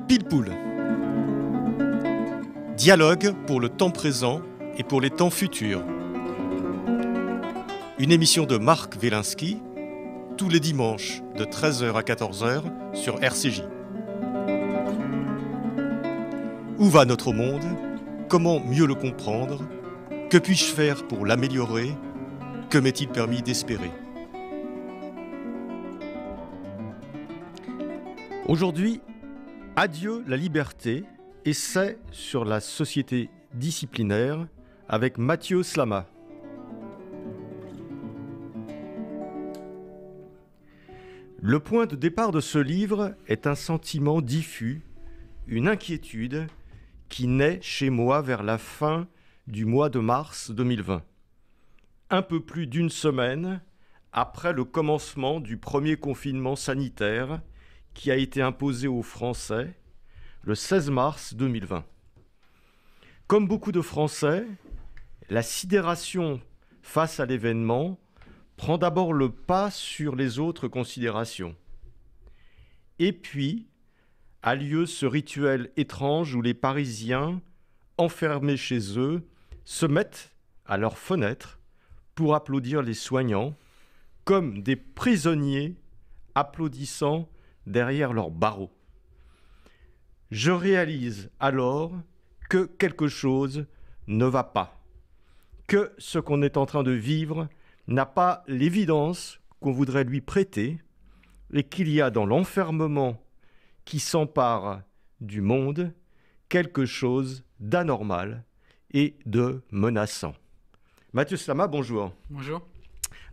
Pile-poule. Dialogue pour le temps présent et pour les temps futurs. Une émission de Marc Wielinski, tous les dimanches de 13h à 14h sur RCJ. Où va notre monde? Comment mieux le comprendre? Que puis-je faire pour l'améliorer? Que m'est-il permis d'espérer? Aujourd'hui, adieu la liberté, essai sur la société disciplinaire avec Mathieu Slama. Le point de départ de ce livre est un sentiment diffus, une inquiétude qui naît chez moi vers la fin du mois de mars 2020. Un peu plus d'une semaine après le commencement du premier confinement sanitaire qui a été imposé aux Français le 16 mars 2020. Comme beaucoup de Français, la sidération face à l'événement prend d'abord le pas sur les autres considérations. Et puis, a lieu ce rituel étrange où les Parisiens, enfermés chez eux, se mettent à leurs fenêtres pour applaudir les soignants, comme des prisonniers applaudissant derrière leurs barreaux. Je réalise alors que quelque chose ne va pas, que ce qu'on est en train de vivre n'a pas l'évidence qu'on voudrait lui prêter et qu'il y a dans l'enfermement qui s'empare du monde quelque chose d'anormal et de menaçant. Mathieu Slama, bonjour. Bonjour.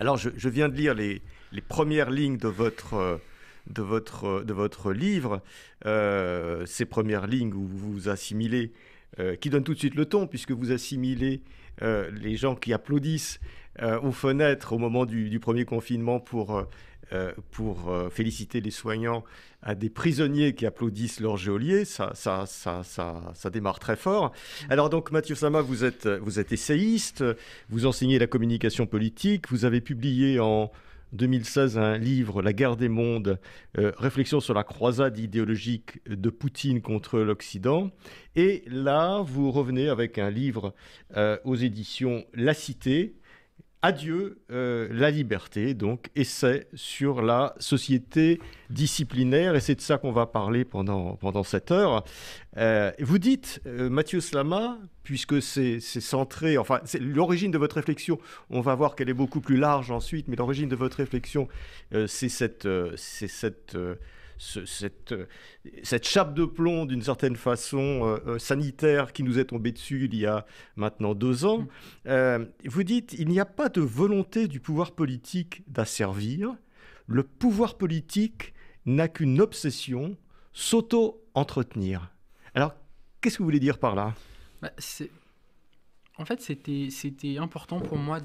Alors, je viens de lire les premières lignes de votre livre, ces premières lignes où vous assimilez, qui donnent tout de suite le ton, puisque vous assimilez les gens qui applaudissent aux fenêtres au moment du premier confinement pour féliciter les soignants à des prisonniers qui applaudissent leur geôlier. Ça démarre très fort. Alors donc, Mathieu Slama, vous êtes essayiste, vous enseignez la communication politique, vous avez publié en 2016 un livre, La guerre des mondes, réflexion sur la croisade idéologique de Poutine contre l'Occident. Et là, vous revenez avec un livre aux éditions La Cité, Adieu la liberté, donc essai sur la société disciplinaire, et c'est de ça qu'on va parler pendant cette heure. Vous dites, Mathieu Slama, puisque c'est centré, enfin, c'est l'origine de votre réflexion, on va voir qu'elle est beaucoup plus large ensuite, mais l'origine de votre réflexion, c'est cette chape de plomb, d'une certaine façon, sanitaire, qui nous est tombée dessus il y a maintenant 2 ans. Vous dites, il n'y a pas de volonté du pouvoir politique d'asservir. Le pouvoir politique n'a qu'une obsession, s'auto-entretenir. Alors, qu'est-ce que vous voulez dire par là ? En fait, c'était important pour moi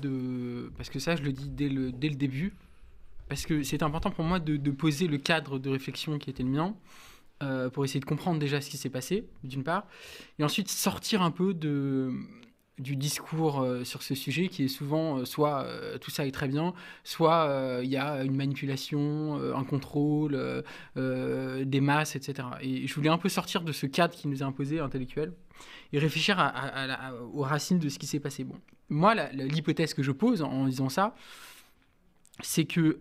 parce que ça, je le dis dès le début, parce que c'était important pour moi de poser le cadre de réflexion qui était le mien, pour essayer de comprendre déjà ce qui s'est passé, d'une part, et ensuite sortir un peu du discours sur ce sujet qui est souvent soit tout ça est très bien, soit il y a une manipulation, un contrôle, des masses, etc. Et je voulais un peu sortir de ce cadre qui nous est imposé, intellectuel, et réfléchir aux racines de ce qui s'est passé. Bon. Moi, l'hypothèse que je pose en disant ça, c'est que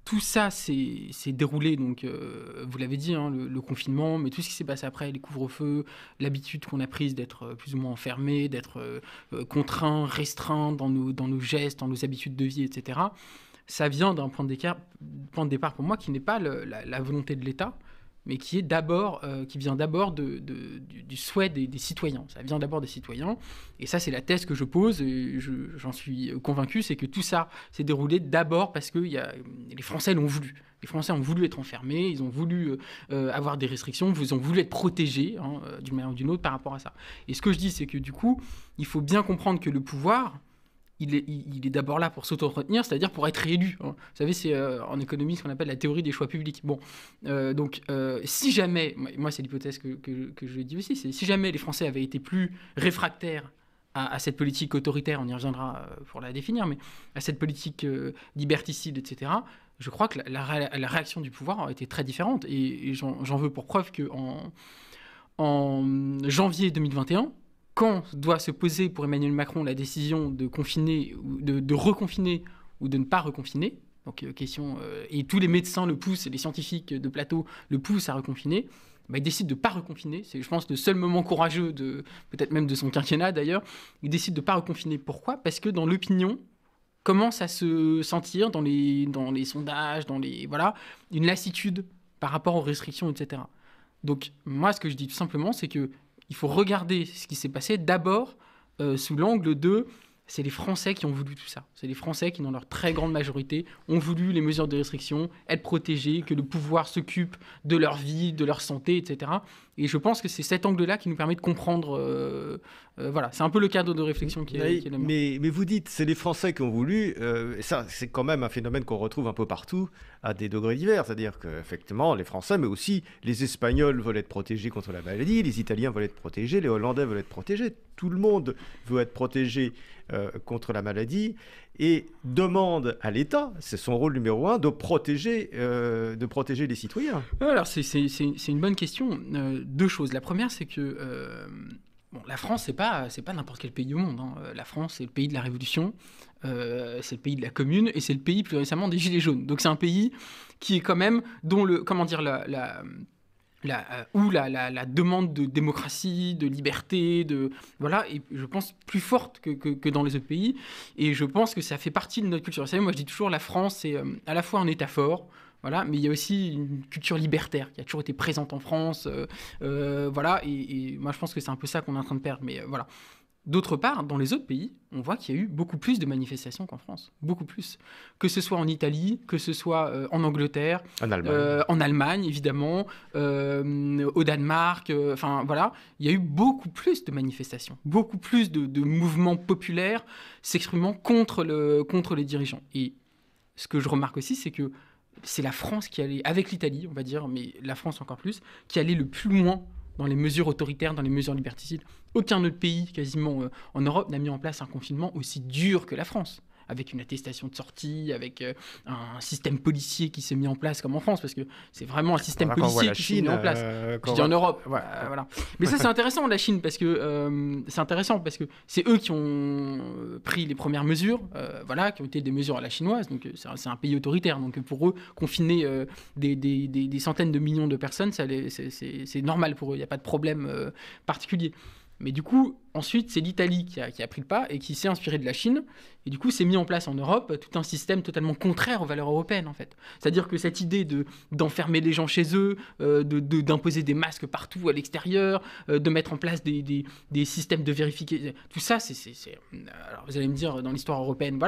tout ça s'est déroulé, donc vous l'avez dit, hein, le confinement, mais tout ce qui s'est passé après, les couvre-feux, l'habitude qu'on a prise d'être plus ou moins enfermé, d'être contraint, restreint dans nos gestes, dans nos habitudes de vie, etc. Ça vient d'un point de départ pour moi qui n'est pas la volonté de l'État, mais qui vient d'abord du souhait des citoyens. Ça vient d'abord des citoyens, et ça c'est la thèse que je pose, et j'en suis convaincu, c'est que tout ça s'est déroulé d'abord parce que les Français l'ont voulu. Les Français ont voulu être enfermés, ils ont voulu avoir des restrictions, ils ont voulu être protégés, hein, d'une manière ou d'une autre par rapport à ça. Et ce que je dis, c'est que du coup, il faut bien comprendre que le pouvoir, il est d'abord là pour s'auto-entretenir, c'est-à-dire pour être réélu. Hein. Vous savez, c'est en économie ce qu'on appelle la théorie des choix publics. Bon, donc si jamais, moi c'est l'hypothèse que je dis aussi, c'est si jamais les Français avaient été plus réfractaires à cette politique autoritaire, on y reviendra pour la définir, mais à cette politique liberticide, etc., je crois que la réaction du pouvoir a été très différente. Et j'en veux pour preuve qu'en janvier 2021, quand doit se poser pour Emmanuel Macron la décision de confiner, ou de reconfiner ou de ne pas reconfiner, donc et tous les médecins le poussent, les scientifiques de plateau le poussent à reconfiner, il décide de ne pas reconfiner. C'est, je pense, le seul moment courageux, peut-être même de son quinquennat d'ailleurs. Il décide de ne pas reconfiner. Pourquoi ? Parce que dans l'opinion, commence à se sentir dans les sondages, une lassitude par rapport aux restrictions, etc. Donc moi, ce que je dis tout simplement, c'est qu'il faut regarder ce qui s'est passé d'abord sous l'angle de... C'est les Français qui ont voulu tout ça. C'est les Français qui, dans leur très grande majorité, ont voulu les mesures de restriction, être protégés, que le pouvoir s'occupe de leur vie, de leur santé, etc. Et je pense que c'est cet angle-là qui nous permet de comprendre... c'est un peu le cadre de réflexion qui est le mien. Mais vous dites, c'est les Français qui ont voulu. Et ça, c'est quand même un phénomène qu'on retrouve un peu partout, à des degrés divers. C'est-à-dire qu'effectivement, les Français, mais aussi les Espagnols veulent être protégés contre la maladie, les Italiens veulent être protégés, les Hollandais veulent être protégés. Tout le monde veut être protégé contre la maladie et demande à l'État, c'est son rôle numéro 1, de protéger les citoyens. Alors, c'est une bonne question. Deux choses. La première, c'est que la France, c'est pas n'importe quel pays au monde. Hein. La France, c'est le pays de la Révolution, c'est le pays de la Commune, et c'est le pays plus récemment des Gilets jaunes. Donc c'est un pays qui est quand même, dont la demande de démocratie, de liberté, et je pense plus forte que dans les autres pays. Et je pense que ça fait partie de notre culture. Vous savez, moi je dis toujours, la France, c'est à la fois un État fort, mais il y a aussi une culture libertaire qui a toujours été présente en France. Et moi je pense que c'est un peu ça qu'on est en train de perdre. Mais voilà. D'autre part, dans les autres pays, on voit qu'il y a eu beaucoup plus de manifestations qu'en France. Beaucoup plus. Que ce soit en Italie, que ce soit en Angleterre, en Allemagne, évidemment, au Danemark, il y a eu beaucoup plus de manifestations, beaucoup plus de mouvements populaires s'exprimant contre les dirigeants. Et ce que je remarque aussi, c'est que c'est la France qui allait, avec l'Italie, on va dire, mais la France encore plus, qui allait le plus loin dans les mesures autoritaires, dans les mesures liberticides. Aucun autre pays, quasiment en Europe, n'a mis en place un confinement aussi dur que la France, avec une attestation de sortie, avec un système policier qui s'est mis en place comme en France, parce que c'est vraiment un système policier qui s'est mis en place. Je dis en Europe, voilà. Mais ça, c'est intéressant, la Chine, parce que c'est eux qui ont pris les premières mesures, qui ont été des mesures à la chinoise, donc c'est un pays autoritaire, donc pour eux, confiner des centaines de millions de personnes, c'est normal pour eux, il n'y a pas de problème particulier. Mais du coup, ensuite, c'est l'Italie qui a pris le pas et qui s'est inspirée de la Chine. Et du coup, s'est mis en place en Europe tout un système totalement contraire aux valeurs européennes, en fait. C'est-à-dire que cette idée d'enfermer les gens chez eux, d'imposer des masques partout à l'extérieur, de mettre en place des systèmes de vérification, tout ça, alors vous allez me dire, dans l'histoire européenne,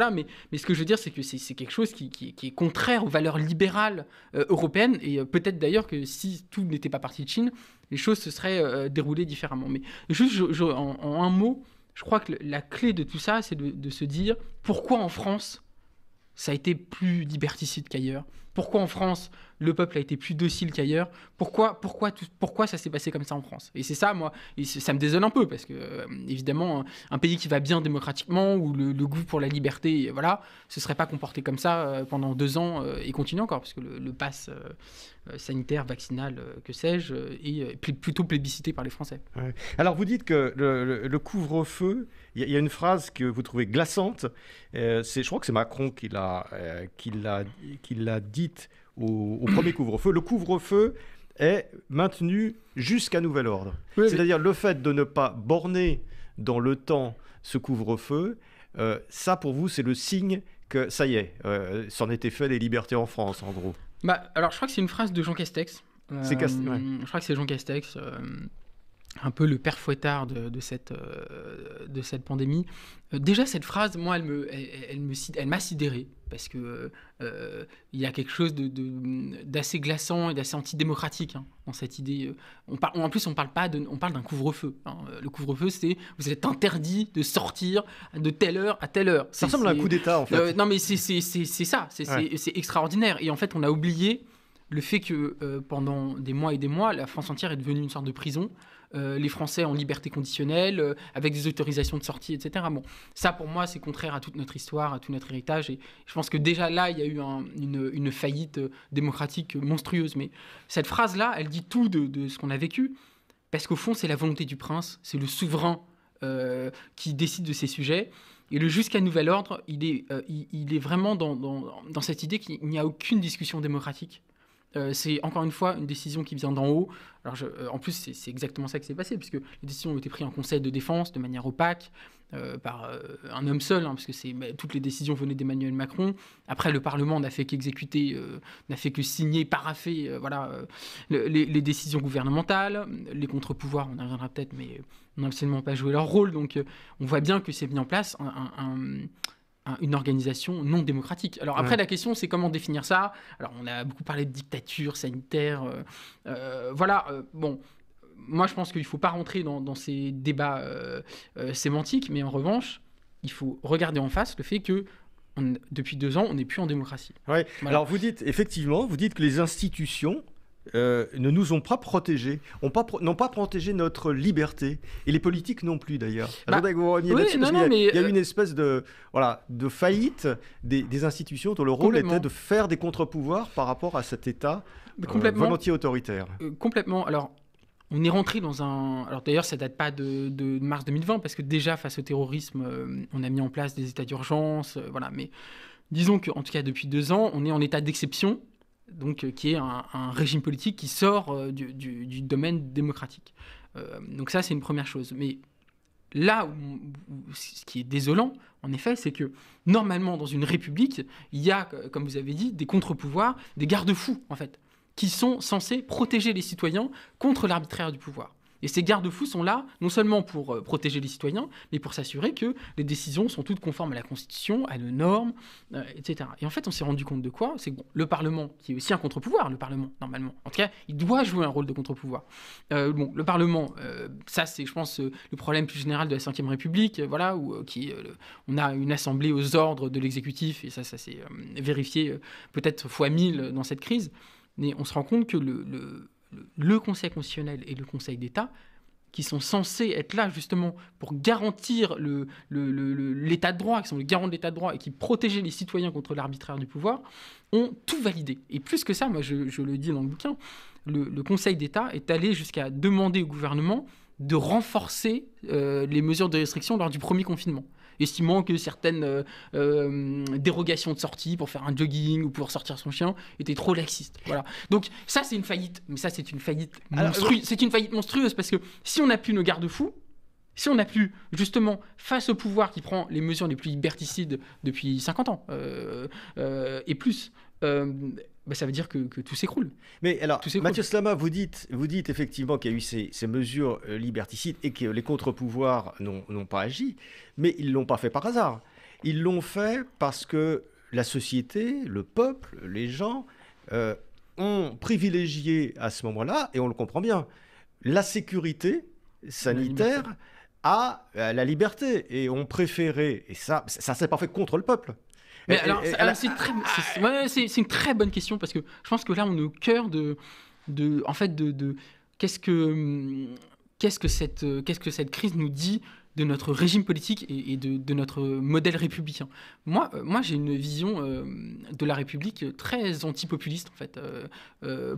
mais ce que je veux dire, c'est que c'est quelque chose qui est contraire aux valeurs libérales européennes. Et peut-être d'ailleurs que si tout n'était pas parti de Chine, les choses se seraient déroulées différemment. Mais juste en un mot, je crois que la clé de tout ça, c'est de se dire pourquoi en France, ça a été plus liberticide qu'ailleurs. Pourquoi en France, le peuple a été plus docile qu'ailleurs. Pourquoi ça s'est passé comme ça en France. Et c'est ça, moi, ça me désole un peu, parce que, évidemment, un pays qui va bien démocratiquement, où le goût pour la liberté, se serait pas comporté comme ça pendant 2 ans, et continue encore, parce que le pass sanitaire, vaccinal, que sais-je, est plutôt plébiscité par les Français. Ouais. Alors, vous dites que le couvre-feu, il y a une phrase que vous trouvez glaçante, je crois que c'est Macron qui l'a dite au premier couvre-feu. Le couvre-feu est maintenu jusqu'à nouvel ordre. Oui, c'est-à-dire le fait de ne pas borner dans le temps ce couvre-feu, ça pour vous c'est le signe que ça y est, c'en était fait des libertés en France en gros. Alors je crois que c'est une phrase de Jean Castex. Je crois que c'est Jean Castex, un peu le père Fouettard de cette pandémie. Déjà cette phrase, moi, elle m'a sidéré, parce que il y a quelque chose d'assez glaçant et d'assez antidémocratique dans cette idée. En plus, on parle d'un couvre-feu. Le couvre-feu, c'est vous êtes interdit de sortir de telle heure à telle heure. Ça ressemble à un coup d'État, en fait. Non, mais c'est ça, c'est extraordinaire. Et en fait, on a oublié le fait que pendant des mois et des mois, la France entière est devenue une sorte de prison. Les Français en liberté conditionnelle, avec des autorisations de sortie, etc. Bon, ça pour moi c'est contraire à toute notre histoire, à tout notre héritage, et je pense que déjà là il y a eu une faillite démocratique monstrueuse. Mais cette phrase-là, elle dit tout de ce qu'on a vécu, parce qu'au fond c'est la volonté du prince, c'est le souverain qui décide de ces sujets. Et le jusqu'à nouvel ordre, il est vraiment dans cette idée qu'il n'y a aucune discussion démocratique. C'est encore une fois une décision qui vient d'en haut. Alors en plus, c'est exactement ça qui s'est passé, puisque les décisions ont été prises en conseil de défense de manière opaque, par un homme seul, parce que toutes les décisions venaient d'Emmanuel Macron. Après, le Parlement n'a fait qu'exécuter, n'a fait que signer, paraffer les décisions gouvernementales. Les contre-pouvoirs, on y reviendra peut-être, mais n'ont absolument pas joué leur rôle. Donc on voit bien que c'est mis en place une organisation non démocratique. Alors après, la question, c'est comment définir ça. Alors on a beaucoup parlé de dictature sanitaire. Bon, moi je pense qu'il ne faut pas rentrer dans ces débats sémantiques, mais en revanche, il faut regarder en face le fait que depuis 2 ans, on n'est plus en démocratie. Ouais. Voilà. Alors vous dites que les institutions ne nous ont pas protégés, n'ont pas protégé notre liberté, et les politiques non plus d'ailleurs. Je voudrais que vous reveniez là-dessus, parce qu'il y a eu une espèce de faillite des institutions dont le rôle était de faire des contre-pouvoirs par rapport à cet État volontiers autoritaire. Complètement. Alors, on est rentré dans un... Alors d'ailleurs, ça date pas de mars 2020, parce que déjà, face au terrorisme, on a mis en place des états d'urgence, mais disons qu'en tout cas, depuis 2 ans, on est en état d'exception, donc qui est un régime politique qui sort du domaine démocratique. Donc ça, c'est une première chose. Mais là, ce qui est désolant, en effet, c'est que normalement, dans une république, il y a, comme vous avez dit, des contre-pouvoirs, des garde-fous, en fait, qui sont censés protéger les citoyens contre l'arbitraire du pouvoir. Et ces garde-fous sont là, non seulement pour protéger les citoyens, mais pour s'assurer que les décisions sont toutes conformes à la Constitution, à nos normes, etc. Et en fait, on s'est rendu compte de quoi ? C'est que le Parlement, qui est aussi un contre-pouvoir, le Parlement, normalement, en tout cas, il doit jouer un rôle de contre-pouvoir. Le Parlement, ça c'est, je pense, le problème plus général de la Ve République, où on a une assemblée aux ordres de l'exécutif, et ça s'est vérifié peut-être fois 1000 dans cette crise. Mais on se rend compte que le Conseil constitutionnel et le Conseil d'État, qui sont censés être là justement pour garantir l'état de droit, qui sont les garants de l'état de droit et qui protégeaient les citoyens contre l'arbitraire du pouvoir, ont tout validé. Et plus que ça, moi je le dis dans le bouquin, le Conseil d'État est allé jusqu'à demander au gouvernement de renforcer les mesures de restriction lors du premier confinement, estimant que certaines dérogations de sortie pour faire un jogging ou pour sortir son chien étaient trop laxistes. Voilà. Donc ça, c'est une faillite. Mais ça, c'est une faillite monstrueuse. C'est une faillite monstrueuse parce que si on n'a plus nos garde-fous, si on n'a plus, justement, face au pouvoir qui prend les mesures les plus liberticides depuis 50 ans et plus, ça veut dire que tout s'écroule. Mais alors, Mathieu Slama, vous dites effectivement qu'il y a eu ces mesures liberticides et que les contre-pouvoirs n'ont pas agi, mais ils ne l'ont pas fait par hasard. Ils l'ont fait parce que la société, le peuple, les gens ont privilégié à ce moment-là, et on le comprend bien, la sécurité sanitaire à la liberté, et ont préféré, et ça s'est pas fait contre le peuple. Mais c'est une très bonne question, parce que je pense que là on est au cœur de qu'est-ce que cette crise nous dit de notre régime politique et de notre modèle républicain. Moi j'ai une vision de la République très antipopuliste, en fait.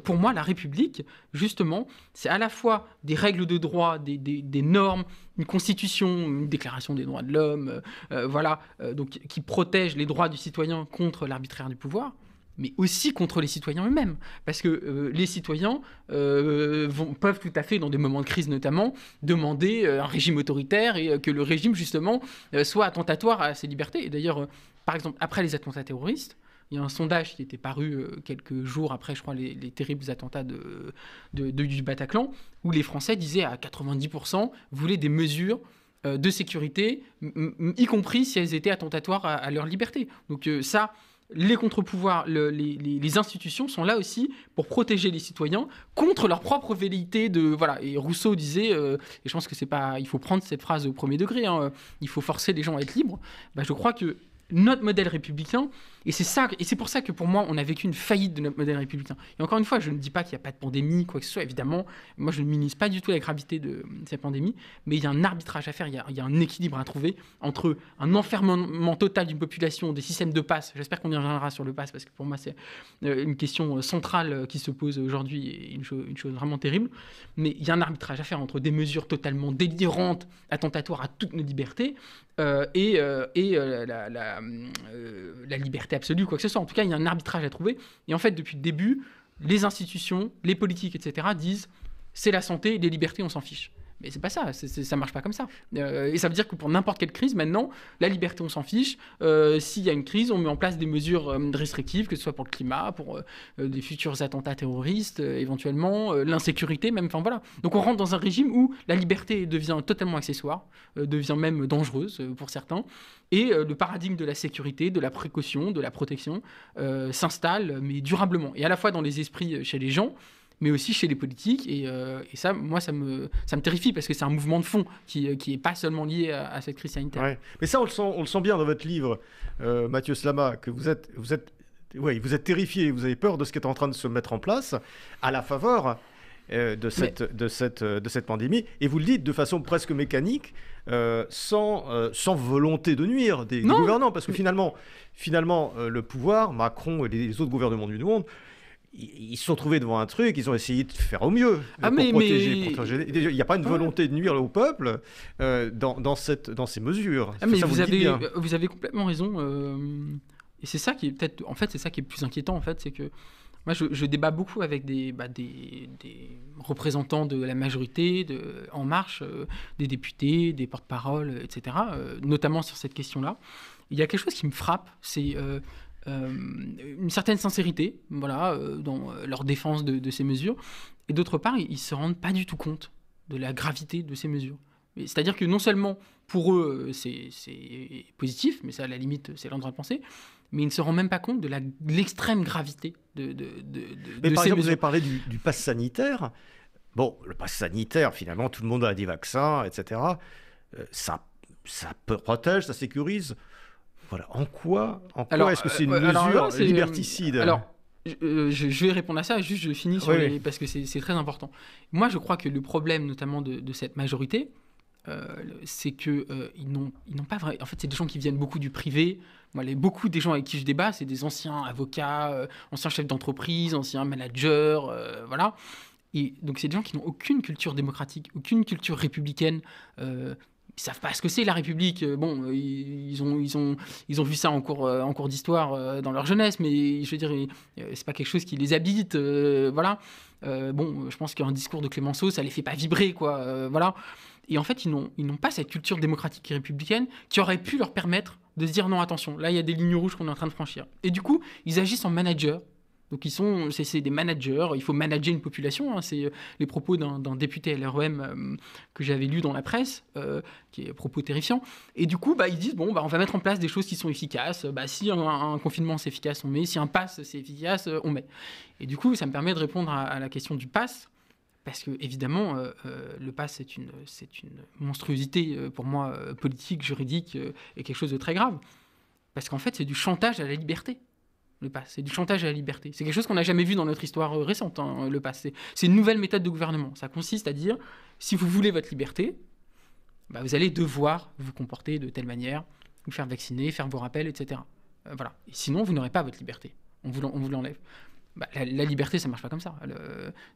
Pour moi, la République, justement, c'est à la fois des règles de droit, des normes, une constitution, une déclaration des droits de l'homme, donc, qui protège les droits du citoyen contre l'arbitraire du pouvoir, mais aussi contre les citoyens eux-mêmes. Parce que les citoyens peuvent tout à fait, dans des moments de crise notamment, demander un régime autoritaire et que le régime, justement, soit attentatoire à ses libertés. Et d'ailleurs, par exemple, après les attentats terroristes, il y a un sondage qui était paru quelques jours après, je crois, les terribles attentats du Bataclan, où les Français disaient à 90% voulaient des mesures de sécurité, y compris si elles étaient attentatoires à leur liberté. Donc ça... Les contre-pouvoirs, les institutions sont là aussi pour protéger les citoyens contre leur propre velléité de... Voilà. Et Rousseau disait, et je pense que c'est pas... Il faut prendre cette phrase au premier degré, il faut forcer les gens à être libres. Je crois que notre modèle républicain, Et c'est pour ça que pour moi, on a vécu une faillite de notre modèle républicain. Et encore une fois, je ne dis pas qu'il n'y a pas de pandémie, quoi que ce soit, évidemment. Moi, je ne minimise pas du tout la gravité de cette pandémie, mais il y a un arbitrage à faire, il y a un équilibre à trouver entre un enfermement total d'une population, des systèmes de passe. J'espère qu'on y reviendra sur le passe, parce que pour moi, c'est une question centrale qui se pose aujourd'hui, et une chose vraiment terrible. Mais il y a un arbitrage à faire entre des mesures totalement délirantes, attentatoires à toutes nos libertés, et la liberté absolue, quoi que ce soit. En tout cas, il y a un arbitrage à trouver. Et en fait, depuis le début, les institutions, les politiques, etc., disent c'est la santé, les libertés, on s'en fiche. Mais c'est pas ça, ça marche pas comme ça. Et ça veut dire que pour n'importe quelle crise, maintenant, la liberté, on s'en fiche. S'il y a une crise, on met en place des mesures restrictives, que ce soit pour le climat, pour des futurs attentats terroristes, éventuellement, l'insécurité même, enfin voilà. Donc on rentre dans un régime où la liberté devient totalement accessoire, devient même dangereuse pour certains, et le paradigme de la sécurité, de la précaution, de la protection s'installe, mais durablement. Et à la fois dans les esprits chez les gens, mais aussi chez les politiques. Et ça, moi, ça me terrifie, parce que c'est un mouvement de fond qui est pas seulement lié à cette crise sanitaire. Ouais. Mais ça, on le sent bien dans votre livre, Mathieu Slama, que vous êtes terrifié, vous avez peur de ce qui est en train de se mettre en place à la faveur de cette pandémie. Et vous le dites de façon presque mécanique, sans volonté de nuire des gouvernants. Parce que finalement, le pouvoir, Macron et les autres gouvernements du monde, ils se sont trouvés devant un truc, ils ont essayé de faire au mieux pour protéger. Il n'y a pas une volonté de nuire au peuple dans ces mesures. Mais vous avez complètement raison. Et c'est ça qui est peut-être, en fait, c'est ça qui est le plus inquiétant, en fait, c'est que moi, je débat beaucoup avec des représentants de la majorité, En Marche, des députés, des porte-paroles, etc., notamment sur cette question-là. Il y a quelque chose qui me frappe, c'est une certaine sincérité, voilà, dans leur défense de ces mesures, et d'autre part, ils ne se rendent pas du tout compte de la gravité de ces mesures. C'est-à-dire que non seulement pour eux c'est positif, mais ça à la limite c'est l'endroit de penser, mais ils ne se rendent même pas compte de l'extrême gravité de mais par ces exemple, mesures. vous avez parlé du pass sanitaire. Bon, le pass sanitaire, finalement, tout le monde a des vaccins, etc. Ça protège, ça sécurise. Voilà. En quoi est-ce que c'est une mesure liberticide ? Alors, je vais répondre à ça, juste je finis parce que c'est très important. Moi, je crois que le problème, notamment de cette majorité, c'est qu'ils n'ont pas vrai. En fait, c'est des gens qui viennent beaucoup du privé. Moi, beaucoup des gens avec qui je débat, c'est des anciens avocats, anciens chefs d'entreprise, anciens managers, voilà. Et donc, c'est des gens qui n'ont aucune culture démocratique, aucune culture républicaine. Ils savent pas ce que c'est la République. Bon, ils ont vu ça en cours d'histoire dans leur jeunesse, mais je veux dire, c'est pas quelque chose qui les habite, voilà. Bon, je pense qu'un discours de Clémenceau, ça les fait pas vibrer, quoi, voilà. Et en fait, ils n'ont pas cette culture démocratique et républicaine qui aurait pu leur permettre de se dire non, attention, là, il y a des lignes rouges qu'on est en train de franchir. Et du coup, ils agissent en managers. Donc c'est des managers, il faut manager une population, hein. C'est les propos d'un député LREM que j'avais lu dans la presse, qui est propos terrifiant. Et du coup, ils disent, on va mettre en place des choses qui sont efficaces. Si un confinement c'est efficace, on met. Si un pass c'est efficace, on met. Et du coup, ça me permet de répondre à la question du pass, parce que évidemment, le pass c'est une monstruosité pour moi, politique, juridique, et quelque chose de très grave. Parce qu'en fait, c'est du chantage à la liberté. Le pass, c'est du chantage à la liberté. C'est quelque chose qu'on n'a jamais vu dans notre histoire récente, hein, le pass. C'est une nouvelle méthode de gouvernement. Ça consiste à dire, si vous voulez votre liberté, vous allez devoir vous comporter de telle manière, vous faire vacciner, faire vos rappels, etc. Voilà. Et sinon, vous n'aurez pas votre liberté. On vous l'enlève. La liberté, ça ne marche pas comme ça.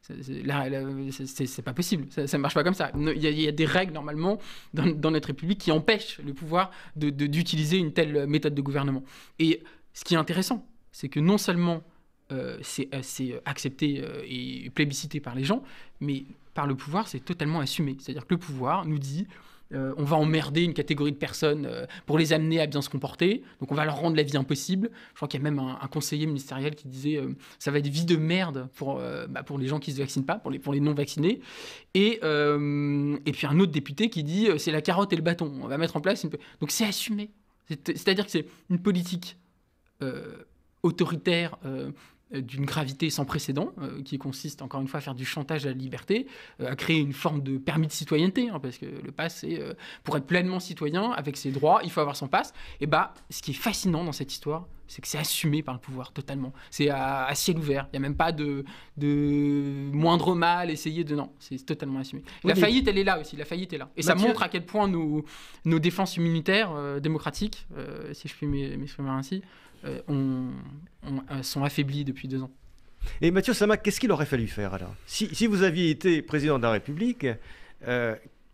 C'est pas possible. Ça ne marche pas comme ça. Il y a des règles, normalement, dans notre République qui empêchent le pouvoir d'utiliser une telle méthode de gouvernement. Et ce qui est intéressant, c'est que non seulement c'est accepté et plébiscité par les gens, mais par le pouvoir, c'est totalement assumé. C'est-à-dire que le pouvoir nous dit on va emmerder une catégorie de personnes pour les amener à bien se comporter, donc on va leur rendre la vie impossible. Je crois qu'il y a même un conseiller ministériel qui disait ça va être vie de merde pour les gens qui ne se vaccinent pas, pour les non-vaccinés. Et puis un autre député qui dit c'est la carotte et le bâton, on va mettre en place Donc c'est assumé. C'est-à-dire que c'est une politique autoritaire, d'une gravité sans précédent, qui consiste encore une fois à faire du chantage à la liberté, à créer une forme de permis de citoyenneté, hein, parce que le pass, c'est pour être pleinement citoyen, avec ses droits, il faut avoir son pass. Et ce qui est fascinant dans cette histoire, c'est que c'est assumé par le pouvoir totalement. C'est à ciel ouvert. Il n'y a même pas de moindre mal, essayer de... Non, c'est totalement assumé. La faillite, elle est là aussi. La faillite est là. Et ça montre à quel point nos défenses immunitaires démocratiques, si je puis m'exprimer ainsi, sont affaiblies depuis 2 ans. Et Mathieu Sama, qu'est-ce qu'il aurait fallu faire alors ? Si vous aviez été président de la République,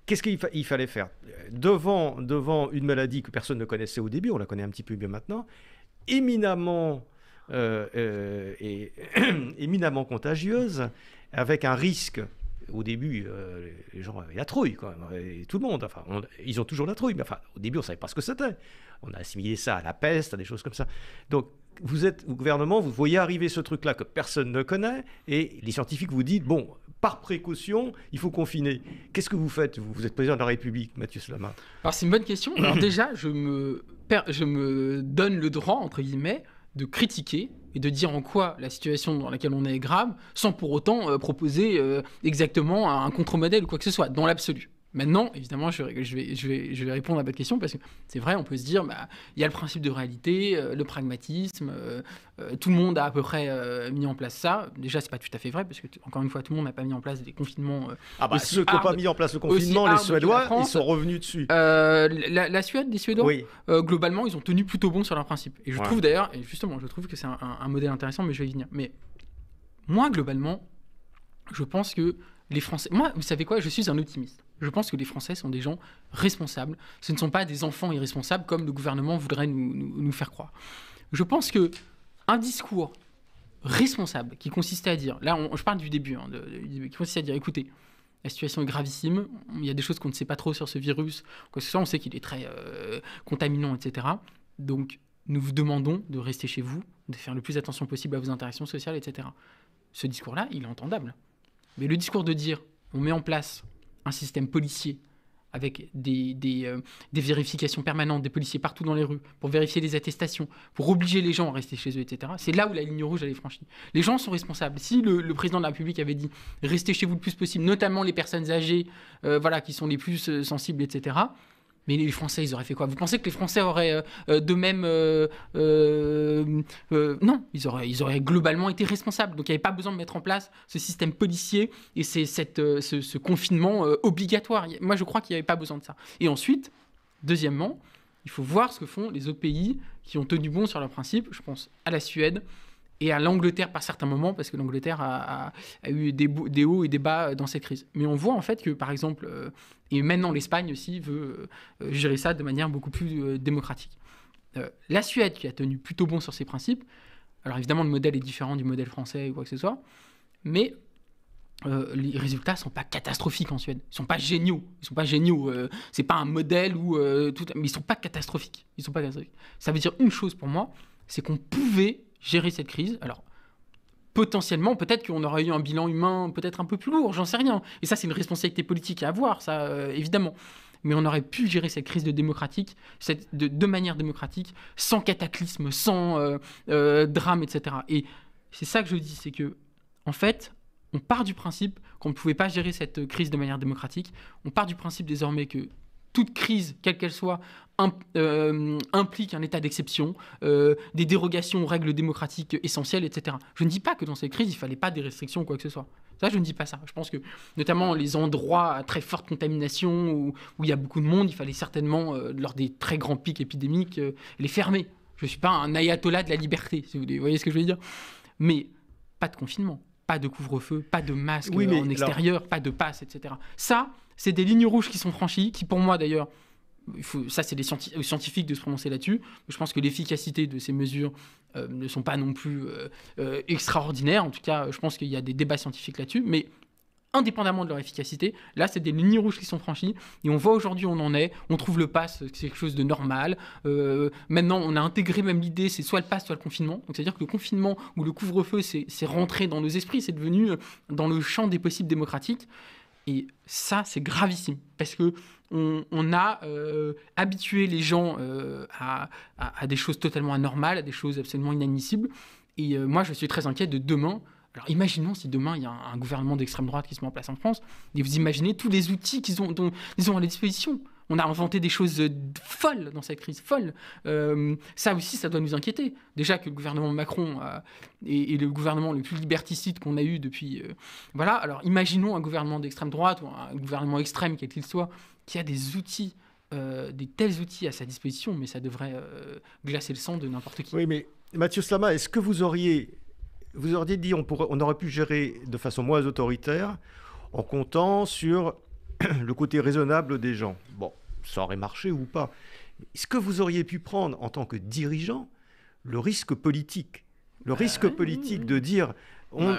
qu'est-ce qu'il fallait faire ? Devant une maladie que personne ne connaissait au début, on la connaît un petit peu mieux maintenant, éminemment contagieuse, avec un risque. Au début, les gens avaient la trouille, quand même, et tout le monde. Enfin, ils ont toujours la trouille, mais enfin, au début, on ne savait pas ce que c'était. On a assimilé ça à la peste, à des choses comme ça. Donc, vous êtes au gouvernement, vous voyez arriver ce truc-là que personne ne connaît, et les scientifiques vous disent, bon, par précaution, il faut confiner. Qu'est-ce que vous faites ? Vous êtes président de la République, Mathieu Slama. Alors, c'est une bonne question. Alors déjà, je me donne le droit, entre guillemets, de critiquer et de dire en quoi la situation dans laquelle on est grave, sans pour autant proposer exactement un contre-modèle ou quoi que ce soit, dans l'absolu. Maintenant, évidemment, je vais répondre à votre question parce que c'est vrai, on peut se dire, il y a le principe de réalité, le pragmatisme, tout le monde a à peu près mis en place ça. Déjà, c'est pas tout à fait vrai parce que, encore une fois, tout le monde n'a pas mis en place des confinements. Ceux qui n'ont pas mis en place le confinement, les Suédois, ils sont revenus dessus. La Suède, les Suédois, oui. Globalement, ils ont tenu plutôt bon sur leurs principes. Et je trouve d'ailleurs, et justement, je trouve que c'est un modèle intéressant, mais je vais y venir. Mais moi, globalement, je pense que les Français... Moi, vous savez quoi ? Je suis un optimiste. Je pense que les Français sont des gens responsables. Ce ne sont pas des enfants irresponsables comme le gouvernement voudrait nous faire croire. Je pense qu'un discours responsable qui consistait à dire... Là, je parle du début, qui consistait à dire, écoutez, la situation est gravissime, il y a des choses qu'on ne sait pas trop sur ce virus, quoi que ce soit, on sait qu'il est très contaminant, etc. Donc, nous vous demandons de rester chez vous, de faire le plus attention possible à vos interactions sociales, etc. Ce discours-là, il est entendable. Mais le discours de dire, on met en place un système policier avec des vérifications permanentes des policiers partout dans les rues pour vérifier les attestations, pour obliger les gens à rester chez eux, etc. C'est là où la ligne rouge elle est franchie. Les gens sont responsables. Si le président de la République avait dit « restez chez vous le plus possible », notamment les personnes âgées qui sont les plus sensibles, etc., mais les Français, ils auraient fait quoi ? Vous pensez que les Français auraient de même... non, ils auraient globalement été responsables. Donc il n'y avait pas besoin de mettre en place ce système policier et ce confinement obligatoire. Moi, je crois qu'il n'y avait pas besoin de ça. Et ensuite, deuxièmement, il faut voir ce que font les autres pays qui ont tenu bon sur leurs principes. Je pense à la Suède et à l'Angleterre par certains moments, parce que l'Angleterre a eu des hauts et des bas dans cette crise. Mais on voit en fait que, par exemple, et maintenant l'Espagne aussi veut gérer ça de manière beaucoup plus démocratique. La Suède, qui a tenu plutôt bon sur ses principes, alors évidemment le modèle est différent du modèle français ou quoi que ce soit, mais les résultats ne sont pas catastrophiques en Suède. Ils ne sont pas géniaux. C'est pas un modèle où... mais ils ne sont pas catastrophiques. Ça veut dire une chose pour moi, c'est qu'on pouvait gérer cette crise. Alors, potentiellement, peut-être qu'on aurait eu un bilan humain peut-être un peu plus lourd, j'en sais rien. Et ça, c'est une responsabilité politique à avoir, ça, évidemment. Mais on aurait pu gérer cette crise de manière démocratique, sans cataclysme, sans drame, etc. Et c'est ça que je dis, c'est que, en fait, on part du principe qu'on ne pouvait pas gérer cette crise de manière démocratique. On part du principe désormais que toute crise, quelle qu'elle soit, implique un état d'exception, des dérogations aux règles démocratiques essentielles, etc. Je ne dis pas que dans cette crise, il ne fallait pas des restrictions ou quoi que ce soit. Ça, je ne dis pas ça. Je pense que, notamment les endroits à très forte contamination, où il y a beaucoup de monde, il fallait certainement, lors des très grands pics épidémiques, les fermer. Je ne suis pas un ayatollah de la liberté, si vous voyez ce que je veux dire. Mais pas de confinement, pas de couvre-feu, pas de masque en extérieur, pas de passe, etc. Ça, c'est des lignes rouges qui sont franchies, qui pour moi d'ailleurs, ça c'est des scientifiques de se prononcer là-dessus, je pense que l'efficacité de ces mesures ne sont pas non plus extraordinaires, en tout cas je pense qu'il y a des débats scientifiques là-dessus, mais indépendamment de leur efficacité, là c'est des lignes rouges qui sont franchies, et on voit aujourd'hui où on en est, on trouve le pass, c'est quelque chose de normal, maintenant on a intégré même l'idée, c'est soit le pass, soit le confinement, donc c'est-à-dire que le confinement ou le couvre-feu c'est rentré dans nos esprits, c'est devenu dans le champ des possibles démocratiques. Et ça, c'est gravissime, parce qu'on a habitué les gens à des choses totalement anormales, à des choses absolument inadmissibles. Et moi, je suis très inquiet de demain. Alors imaginons si demain il y a un gouvernement d'extrême droite qui se met en place en France, et vous imaginez tous les outils dont ils ont à la disposition. On a inventé des choses folles dans cette crise, folles. Ça aussi, ça doit nous inquiéter. Déjà que le gouvernement Macron est le gouvernement le plus liberticide qu'on a eu depuis... voilà, alors imaginons un gouvernement d'extrême droite ou un gouvernement extrême, quel qu'il soit, qui a des outils, des tels outils à sa disposition, mais ça devrait glacer le sang de n'importe qui. Oui, mais Mathieu Slama, est-ce que vous auriez dit on aurait pu gérer de façon moins autoritaire en comptant sur le côté raisonnable des gens? Bon, ça aurait marché ou pas. Est-ce que vous auriez pu prendre en tant que dirigeant le risque politique? Le risque politique de dire on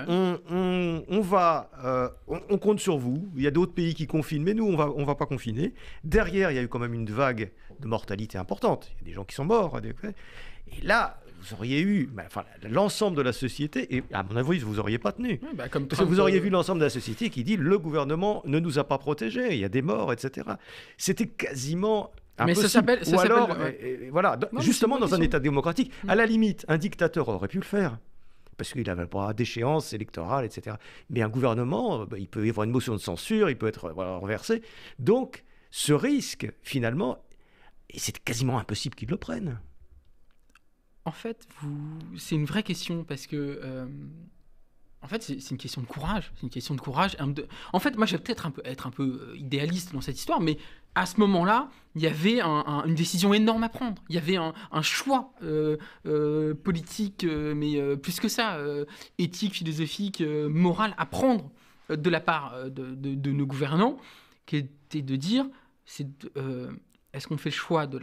compte sur vous, il y a d'autres pays qui confinent, mais nous on va pas confiner. Derrière, il y a eu quand même une vague de mortalité importante. Il y a des gens qui sont morts. Et là, vous auriez eu l'ensemble de la société, et à mon avis, vous n'auriez pas tenu. Oui, comme Parce que vous auriez vu l'ensemble de la société qui dit le gouvernement ne nous a pas protégés, il y a des morts, etc. C'était quasiment impossible. Mais ça s'appelle, voilà, justement dans un État démocratique, à la limite, un dictateur aurait pu le faire. Parce qu'il n'avait pas d'échéance électorale, etc. Mais un gouvernement, il peut y avoir une motion de censure, il peut être renversé. Donc, ce risque, finalement, c'est quasiment impossible qu'ils le prennent. En fait, c'est une vraie question parce que, en fait, c'est une question de courage. C'est une question de courage. En fait, moi, je vais peut-être être un peu idéaliste dans cette histoire, mais à ce moment-là, il y avait une décision énorme à prendre. Il y avait un choix politique, mais plus que ça, éthique, philosophique, moral à prendre de la part de nos gouvernants, qui était de dire, est-ce qu'on fait le choix de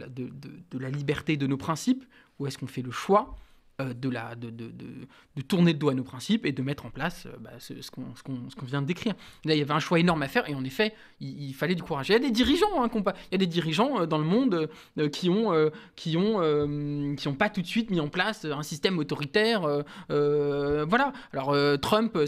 la liberté de nos principes, ou est-ce qu'on fait le choix de tourner le dos à nos principes et de mettre en place ce qu'on vient de décrire. Là, il y avait un choix énorme à faire et en effet, il fallait du courage. Il y a des dirigeants, il y a des dirigeants dans le monde qui ont pas tout de suite mis en place un système autoritaire. Voilà. Alors Trump,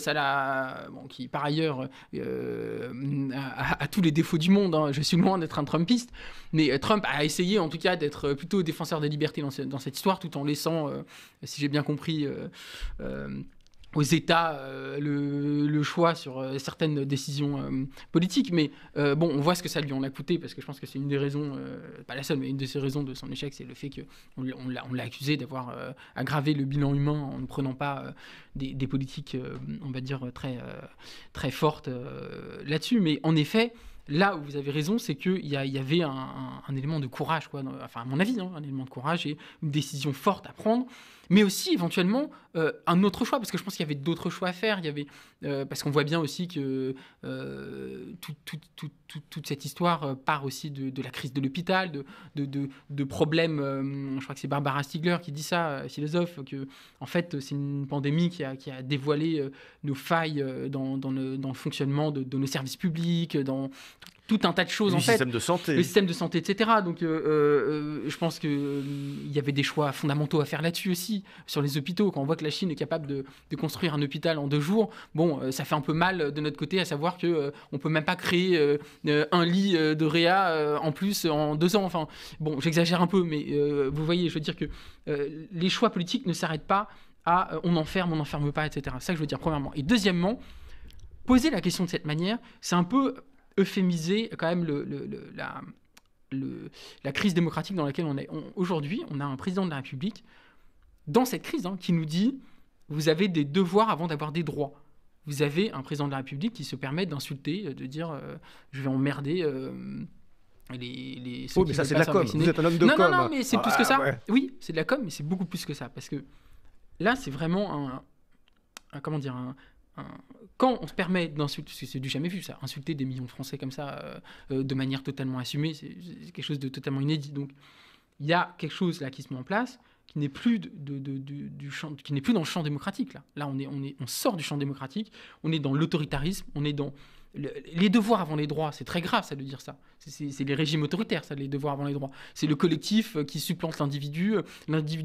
qui par ailleurs a tous les défauts du monde. Je suis loin d'être un Trumpiste, mais Trump a essayé en tout cas d'être plutôt défenseur des libertés dans cette histoire, tout en laissant si j'ai bien compris, aux États le choix sur certaines décisions politiques. Mais bon, on voit ce que ça lui en a coûté, parce que je pense que c'est une des raisons, pas la seule, mais une de ces raisons de son échec, c'est le fait qu'on l'a accusé d'avoir aggravé le bilan humain en ne prenant pas des politiques, on va dire, très, très fortes là-dessus. Mais en effet, là où vous avez raison, c'est qu'il y avait un élément de courage, quoi. Enfin, à mon avis, un élément de courage et une décision forte à prendre, mais aussi éventuellement un autre choix, parce que je pense qu'il y avait d'autres choix à faire. Il y avait, parce qu'on voit bien aussi que toute cette histoire part aussi de la crise de l'hôpital, de problèmes. Je crois que c'est Barbara Stiegler qui dit ça, philosophe, que en fait c'est une pandémie qui a dévoilé nos failles dans le fonctionnement de nos services publics, dans tout un tas de choses, en fait. Le système de santé, etc. Donc, je pense qu'il y avait des choix fondamentaux à faire là-dessus aussi, sur les hôpitaux. Quand on voit que la Chine est capable de construire un hôpital en 2 jours, bon, ça fait un peu mal de notre côté, à savoir qu'on ne peut même pas créer un lit de réa en plus en 2 ans. Enfin, bon, j'exagère un peu, mais vous voyez, je veux dire que les choix politiques ne s'arrêtent pas à on n'enferme pas, etc. C'est ça que je veux dire, premièrement. Et deuxièmement, poser la question de cette manière, c'est un peu euphémiser quand même la crise démocratique dans laquelle on est. Aujourd'hui, on a un président de la République, dans cette crise, qui nous dit « vous avez des devoirs avant d'avoir des droits ». Vous avez un président de la République qui se permet d'insulter, de dire je vais emmerder ceux mais ça, c'est de la com. Vous êtes un homme de com. Non, mais c'est plus que ça. Ouais. Oui, c'est de la com, mais c'est beaucoup plus que ça. Parce que là, c'est vraiment quand on se permet d'insulter, parce que c'est du jamais vu ça, insulter des millions de Français comme ça, de manière totalement assumée, c'est quelque chose de totalement inédit. Donc, il y a quelque chose là qui se met en place, qui n'est plus du champ, qui n'est plus dans le champ démocratique. Là, on sort du champ démocratique, on est dans l'autoritarisme, on est dans les devoirs avant les droits. C'est très grave, ça, de dire ça. C'est les régimes autoritaires, ça, les devoirs avant les droits. C'est le collectif qui supplante l'individu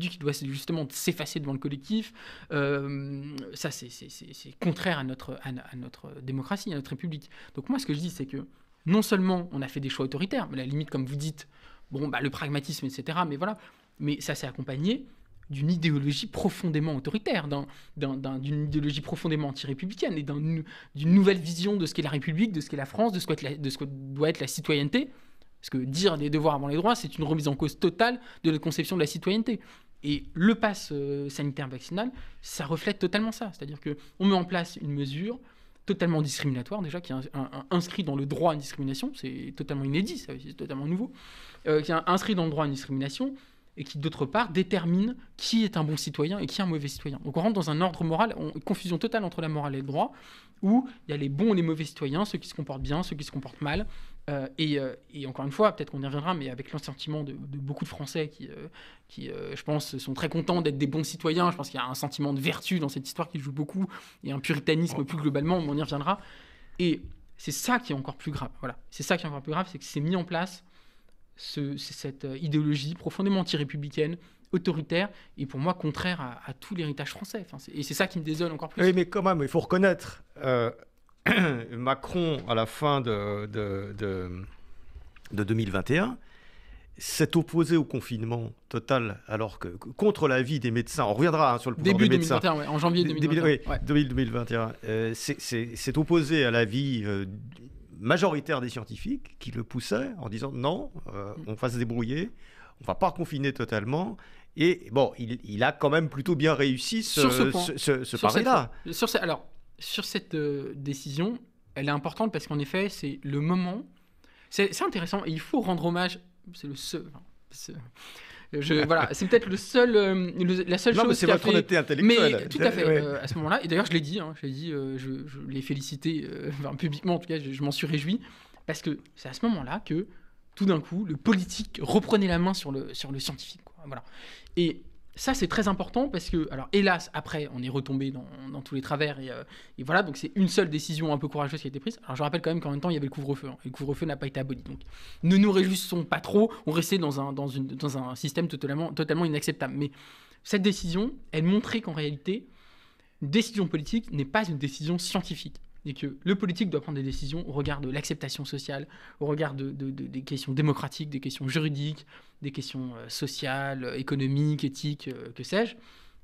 qui doit justement s'effacer devant le collectif. Ça, c'est contraire à notre démocratie, à notre République. Donc moi, ce que je dis, c'est que non seulement on a fait des choix autoritaires, mais à la limite, comme vous dites, bon, le pragmatisme, etc., mais voilà, mais ça s'est accompagné d'une idéologie profondément autoritaire, d'une idéologie profondément anti-républicaine et d'une nouvelle vision de ce qu'est la République, de ce qu'est la France, de ce que doit être la citoyenneté. Parce que dire les devoirs avant les droits, c'est une remise en cause totale de notre conception de la citoyenneté. Et le pass sanitaire vaccinal, ça reflète totalement ça. C'est-à-dire qu'on met en place une mesure totalement discriminatoire, déjà, qui est inscrit dans le droit à une discrimination, c'est totalement inédit, ça, c'est totalement nouveau, qui est inscrit dans le droit à une discrimination, et qui, d'autre part, détermine qui est un bon citoyen et qui est un mauvais citoyen. Donc on rentre dans un ordre moral, une confusion totale entre la morale et le droit, où il y a les bons et les mauvais citoyens, ceux qui se comportent bien, ceux qui se comportent mal. Et encore une fois, peut-être qu'on y reviendra, mais avec l'assentiment de beaucoup de Français qui je pense, sont très contents d'être des bons citoyens. Je pense qu'il y a un sentiment de vertu dans cette histoire qui joue beaucoup, et un puritanisme plus globalement, on y reviendra. Et c'est ça qui est encore plus grave. Voilà. C'est ça qui est encore plus grave, c'est que c'est mis en place cette idéologie profondément anti-républicaine, autoritaire, et pour moi contraire à tout l'héritage français. Enfin, et c'est ça qui me désole encore plus. Oui, mais quand même, il faut reconnaître, Macron, à la fin de 2021, s'est opposé au confinement total, alors que contre l'avis des médecins, on reviendra sur le pouvoir des médecins. Début 2021, ouais, en janvier 2021. Début 2021, s'est opposé à l'avis majoritaire des scientifiques qui le poussaient en disant non, on va se débrouiller, on ne va pas confiner totalement. Et bon, il a quand même plutôt bien réussi ce pari-là. Sur cette décision, elle est importante parce qu'en effet, c'est le moment. C'est intéressant et il faut rendre hommage. C'est le seul. Voilà, c'est peut-être la seule chose. C'est votre honnêteté intellectuelle. Mais tout à fait. À ce moment-là, et d'ailleurs, je l'ai dit, je l'ai félicité publiquement. En tout cas, je m'en suis réjoui parce que c'est à ce moment-là que tout d'un coup, le politique reprenait la main sur le scientifique. Quoi. Voilà. Et ça, c'est très important parce que, alors, hélas, après, on est retombé dans tous les travers et voilà, donc c'est une seule décision un peu courageuse qui a été prise. Alors, je rappelle quand même qu'en même temps, il y avait le couvre-feu, et le couvre-feu n'a pas été aboli. Donc, ne nous réjouissons pas trop, on restait dans un système totalement inacceptable. Mais cette décision, elle montrait qu'en réalité, une décision politique n'est pas une décision scientifique. Et que le politique doit prendre des décisions au regard de l'acceptation sociale, au regard des questions démocratiques, des questions juridiques, des questions sociales, économiques, éthiques, que sais-je.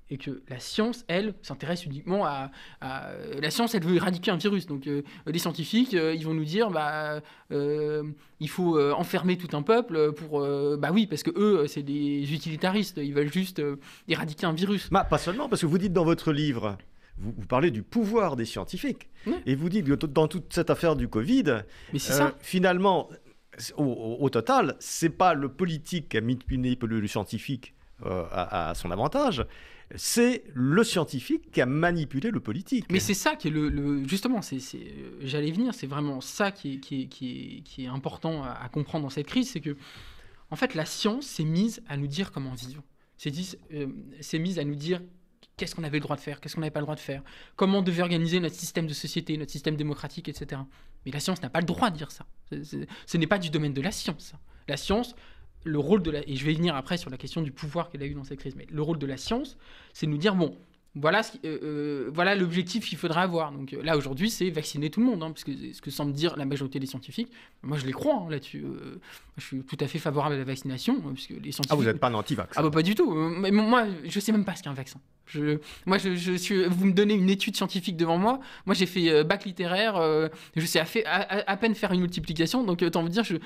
Et que la science, elle, s'intéresse uniquement à la science, elle veut éradiquer un virus. Donc les scientifiques, ils vont nous dire il faut enfermer tout un peuple pour... oui, parce que eux, c'est des utilitaristes, ils veulent juste éradiquer un virus. Pas seulement, parce que vous dites dans votre livre... Vous parlez du pouvoir des scientifiques. Et vous dites que dans toute cette affaire du Covid, finalement, au total, ce n'est pas le politique qui a manipulé le scientifique à son avantage, c'est le scientifique qui a manipulé le politique. Mais c'est ça qui est justement, j'allais venir, c'est vraiment ça qui est important à comprendre dans cette crise, c'est que, en fait, la science s'est mise à nous dire comment vivre. C'est mise à nous dire qu'est-ce qu'on avait le droit de faire, qu'est-ce qu'on n'avait pas le droit de faire, comment on devait organiser notre système de société, notre système démocratique, etc. Mais la science n'a pas le droit de dire ça. Ce n'est pas du domaine de la science. Ça. La science, le rôle et je vais venir après sur la question du pouvoir qu'elle a eu dans cette crise, mais le rôle de la science, c'est de nous dire, bon, voilà l'objectif qu'il faudra avoir. Donc là, aujourd'hui, c'est vacciner tout le monde, parce que ce que semble dire la majorité des scientifiques, moi je les crois là-dessus. Je suis tout à fait favorable à la vaccination, puisque les scientifiques... Ah, vous n'êtes pas un anti-vax? Ah bah pas du tout. Mais moi, je sais même pas ce qu'est un vaccin. Vous me donnez une étude scientifique devant moi. Moi, j'ai fait bac littéraire. Je sais à peine faire une multiplication. Donc, autant vous dire, je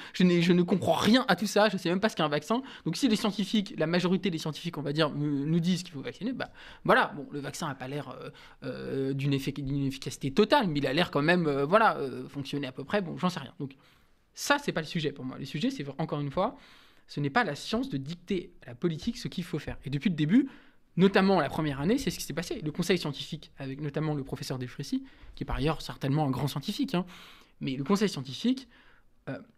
ne comprends rien à tout ça. Je sais même pas ce qu'est un vaccin. Donc, si les scientifiques, la majorité des scientifiques, on va dire, nous disent qu'il faut vacciner, voilà. Bon, le vaccin n'a pas l'air d'une efficacité totale, mais il a l'air quand même, fonctionner à peu près. Bon, j'en sais rien. Donc, ça, c'est pas le sujet pour moi. Le sujet, c'est encore une fois, ce n'est pas la science de dicter à la politique ce qu'il faut faire. Et depuis le début, notamment la première année, c'est ce qui s'est passé. Le conseil scientifique, avec notamment le professeur Delfrécy, qui est par ailleurs certainement un grand scientifique, mais le conseil scientifique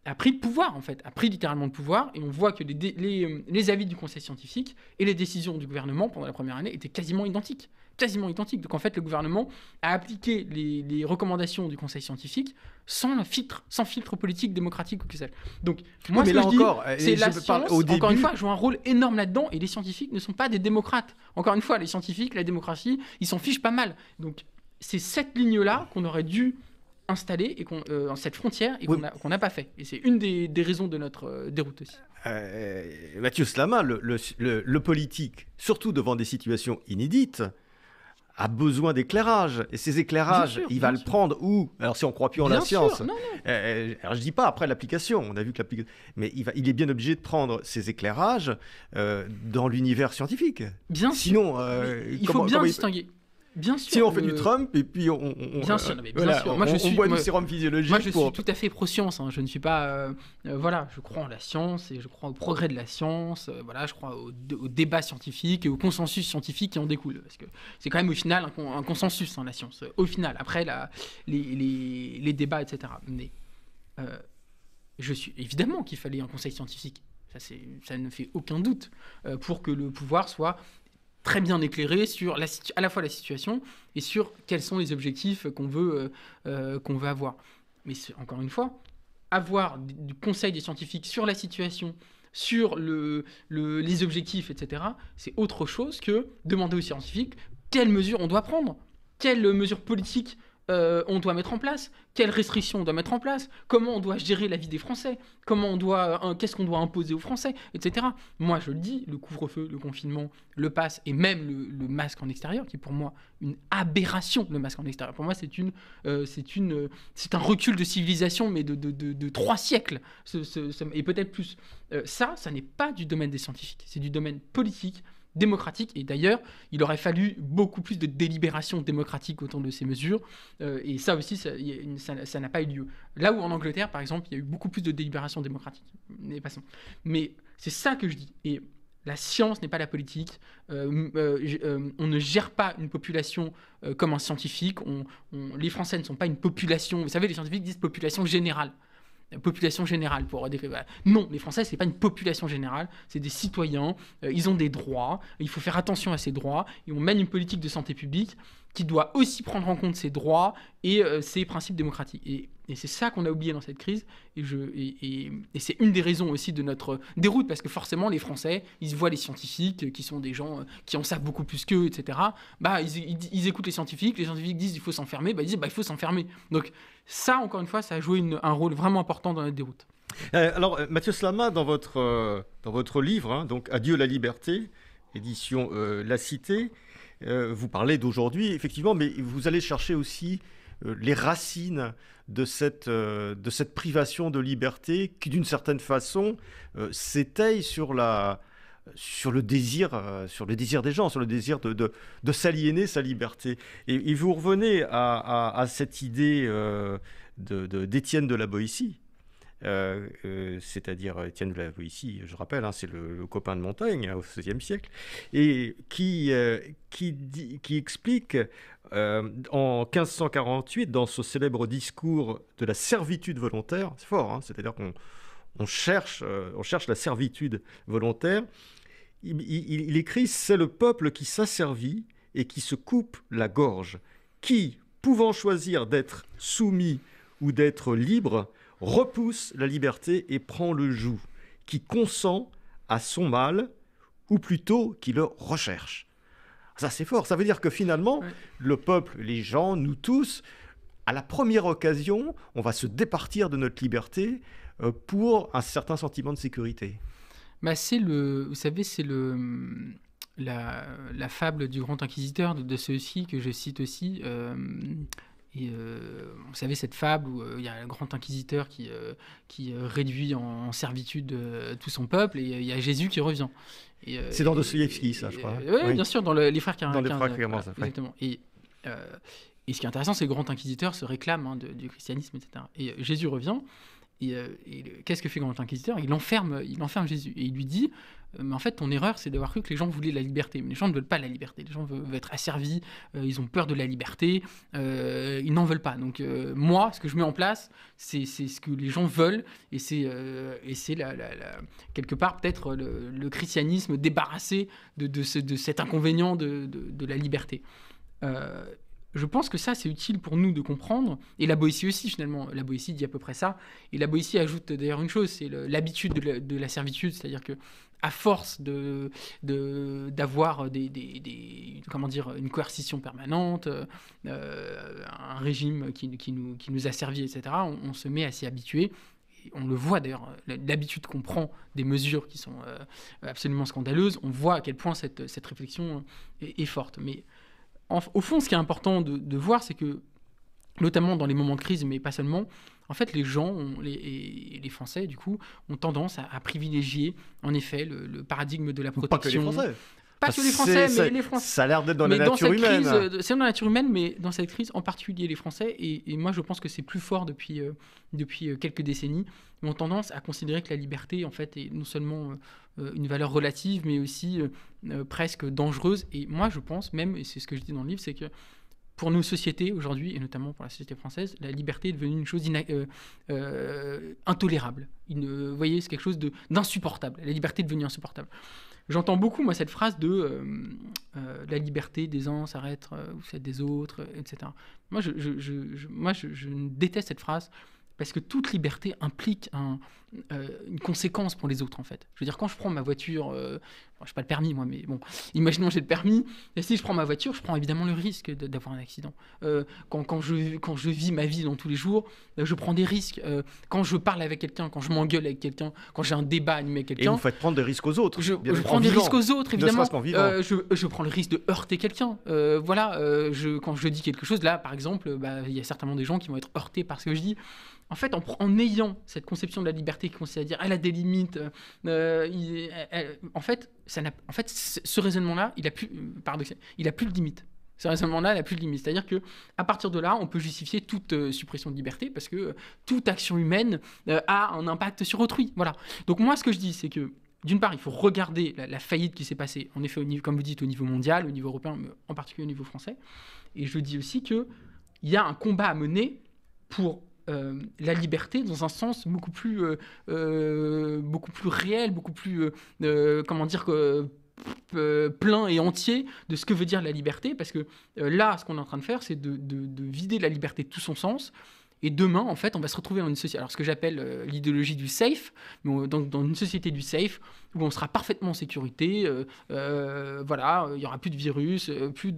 a pris le pouvoir, en fait, a pris littéralement le pouvoir, et on voit que les avis du conseil scientifique et les décisions du gouvernement pendant la première année étaient quasiment identiques. Donc en fait, le gouvernement a appliqué les recommandations du conseil scientifique sans filtre politique, démocratique ou que sais-je. Donc moi, ce que je dis, c'est la science, encore une fois, joue un rôle énorme là-dedans, et les scientifiques ne sont pas des démocrates. Encore une fois, les scientifiques, la démocratie, ils s'en fichent pas mal. Donc c'est cette ligne-là qu'on aurait dû installé et cette frontière et qu'on n'a pas fait. Et c'est une des raisons de notre déroute aussi. Mathieu Slama, le politique, surtout devant des situations inédites, a besoin d'éclairage. Et ces éclairages, il va le prendre où? Alors si on ne croit plus en la science. Alors je ne dis pas après l'application, on a vu que l'application... Mais il est bien obligé de prendre ces éclairages dans l'univers scientifique. Bien Sinon, sûr. Il faut bien distinguer. Bien sûr. Si on fait du Trump et puis on boit du sérum physiologique. Moi, je suis tout à fait pro-science. Je ne suis pas... je crois en la science et je crois au progrès de la science. Je crois au débat scientifique et au consensus scientifique qui en découle. Parce que c'est quand même au final un consensus, la science. Au final, après les débats, etc. Mais je suis évidemment qu'il fallait un conseil scientifique. Ça ne fait aucun doute pour que le pouvoir soit très bien éclairé sur à la fois la situation et sur quels sont les objectifs qu'on veut avoir. Mais encore une fois, avoir du conseil des scientifiques sur la situation, sur les objectifs, etc., c'est autre chose que demander aux scientifiques quelles mesures on doit prendre, quelles mesures politiques on doit mettre en place, quelles restrictions on doit mettre en place, comment on doit gérer la vie des Français, qu'est-ce qu'on doit imposer aux Français, etc. Moi, je le dis, le couvre-feu, le confinement, le pass et même le masque en extérieur, qui est pour moi une aberration, le masque en extérieur. Pour moi, c'est un recul de civilisation, mais de 3 siècles, et peut-être plus. Ça n'est pas du domaine des scientifiques, c'est du domaine politique, démocratique, et d'ailleurs il aurait fallu beaucoup plus de délibération démocratique autour de ces mesures, et ça aussi ça n'a pas eu lieu. Là où en Angleterre par exemple il y a eu beaucoup plus de délibération démocratique, mais c'est ça que je dis. Et la science n'est pas la politique, on ne gère pas une population comme un scientifique, les Français ne sont pas une population, vous savez les scientifiques disent population générale pour décrire. Non, les Français, c'est pas une population générale, c'est des citoyens, ils ont des droits, il faut faire attention à ces droits, et on mène une politique de santé publique qui doit aussi prendre en compte ces droits et ces principes démocratiques. Et c'est ça qu'on a oublié dans cette crise, et c'est une des raisons aussi de notre déroute, parce que forcément, les Français, ils voient les scientifiques, qui sont des gens qui en savent beaucoup plus qu'eux, etc. Ils écoutent les scientifiques disent il faut s'enfermer, ils disent il faut s'enfermer. Donc ça, encore une fois, ça a joué un rôle vraiment important dans notre déroute. Alors, Mathieu Slama, dans votre livre, donc Adieu la liberté, édition La Cité, vous parlez d'aujourd'hui, effectivement, mais vous allez chercher aussi les racines de cette privation de liberté qui, d'une certaine façon, s'étaye sur le désir des gens, sur le désir de s'aliéner sa liberté. Et vous revenez à cette idée d'Étienne de la Boétie. C'est-à-dire Étienne de la Boétie, je rappelle, c'est le copain de Montaigne au XVIe siècle, et qui explique en 1548, dans ce célèbre discours de la servitude volontaire, c'est fort, c'est-à-dire qu'on cherche la servitude volontaire, il écrit « C'est le peuple qui s'asservit et qui se coupe la gorge, qui, pouvant choisir d'être soumis ou d'être libre, repousse la liberté et prend le joug, qui consent à son mal, ou plutôt qui le recherche. » Ça, c'est fort. Ça veut dire que finalement, le peuple, les gens, nous tous, à la première occasion, on va se départir de notre liberté pour un certain sentiment de sécurité. Vous savez, c'est la fable du grand inquisiteur de ceux-ci que je cite aussi. Vous savez, cette fable où il y a un grand inquisiteur qui réduit en servitude tout son peuple, et il y a Jésus qui revient. C'est dans Dostoïevski, ça, je crois. Oui, bien sûr, dans les Frères Karamazov. Dans les Frères Karamazov, exactement. Et ce qui est intéressant, c'est que le grand inquisiteur se réclame du christianisme, etc. Et Jésus revient. Et qu'est-ce que fait le grand inquisiteur ? Il enferme Jésus. Et il lui dit mais en fait, ton erreur, c'est d'avoir cru que les gens voulaient la liberté. Mais les gens ne veulent pas la liberté. Les gens veulent être asservis. Ils ont peur de la liberté. Ils n'en veulent pas. Donc, moi, ce que je mets en place, c'est ce que les gens veulent. Et c'est quelque part, peut-être, le christianisme débarrassé de cet inconvénient de la liberté. je pense que ça, c'est utile pour nous de comprendre. Et la Boétie aussi, finalement. La Boétie dit à peu près ça. Et la Boétie ajoute d'ailleurs une chose, c'est l'habitude de la servitude. C'est-à-dire que à force d'avoir comment dire, une coercition permanente, un régime qui nous a servi, etc., on se met à s'y habituer. Et on le voit d'ailleurs, l'habitude qu'on prend des mesures qui sont absolument scandaleuses, on voit à quel point cette réflexion est forte. Mais au fond, ce qui est important de voir, c'est que, notamment dans les moments de crise, mais pas seulement, en fait, les gens, les Français, du coup, ont tendance à privilégier, en effet, le paradigme de la protection. Pas que les Français. Pas que les Français, mais les Français. Ça a l'air d'être dans la nature humaine. C'est dans la nature humaine, mais dans cette crise, en particulier les Français, et moi je pense que c'est plus fort depuis quelques décennies, ont tendance à considérer que la liberté, en fait, est non seulement une valeur relative, mais aussi presque dangereuse. Et moi je pense même, et c'est ce que je dis dans le livre, c'est que pour nos sociétés aujourd'hui, et notamment pour la société française, la liberté est devenue une chose intolérable. Vous voyez, c'est quelque chose d'insupportable. La liberté est devenue insupportable. J'entends beaucoup, moi, cette phrase de la liberté des uns s'arrête ou celle des autres, etc. Moi, je déteste cette phrase parce que toute liberté implique une conséquence pour les autres, en fait. Je veux dire, quand je prends ma voiture, je n'ai pas le permis, moi, mais bon, imaginons que j'ai le permis, et si je prends ma voiture, je prends évidemment le risque d'avoir un accident. Quand je vis ma vie dans tous les jours, je prends des risques. Quand je parle avec quelqu'un, quand je m'engueule avec quelqu'un, quand j'ai un débat animé avec quelqu'un... Et vous faites prendre des risques aux autres. Je prends des risques aux autres, évidemment. Je prends le risque de heurter quelqu'un. Quand je dis quelque chose, là, par exemple, il y a certainement des gens qui vont être heurtés par ce que je dis. En fait, en ayant cette conception de la liberté qui consiste à dire elle a des limites, en fait, ce raisonnement-là, il a plus de limite. Ce raisonnement-là, il n'a plus de limite. C'est-à-dire qu'à partir de là, on peut justifier toute suppression de liberté parce que toute action humaine a un impact sur autrui. Voilà. Donc moi, ce que je dis, c'est que d'une part, il faut regarder la faillite qui s'est passée, en effet, comme vous dites, au niveau mondial, au niveau européen, mais en particulier au niveau français. Et je dis aussi qu'il y a un combat à mener pour la liberté dans un sens beaucoup plus réel, beaucoup plus, plein et entier de ce que veut dire la liberté, parce que là, ce qu'on est en train de faire, c'est de vider la liberté de tout son sens. Et demain, en fait, on va se retrouver dans une société, alors ce que j'appelle l'idéologie du safe, mais dans une société du safe, où on sera parfaitement en sécurité, il n'y aura plus de virus, plus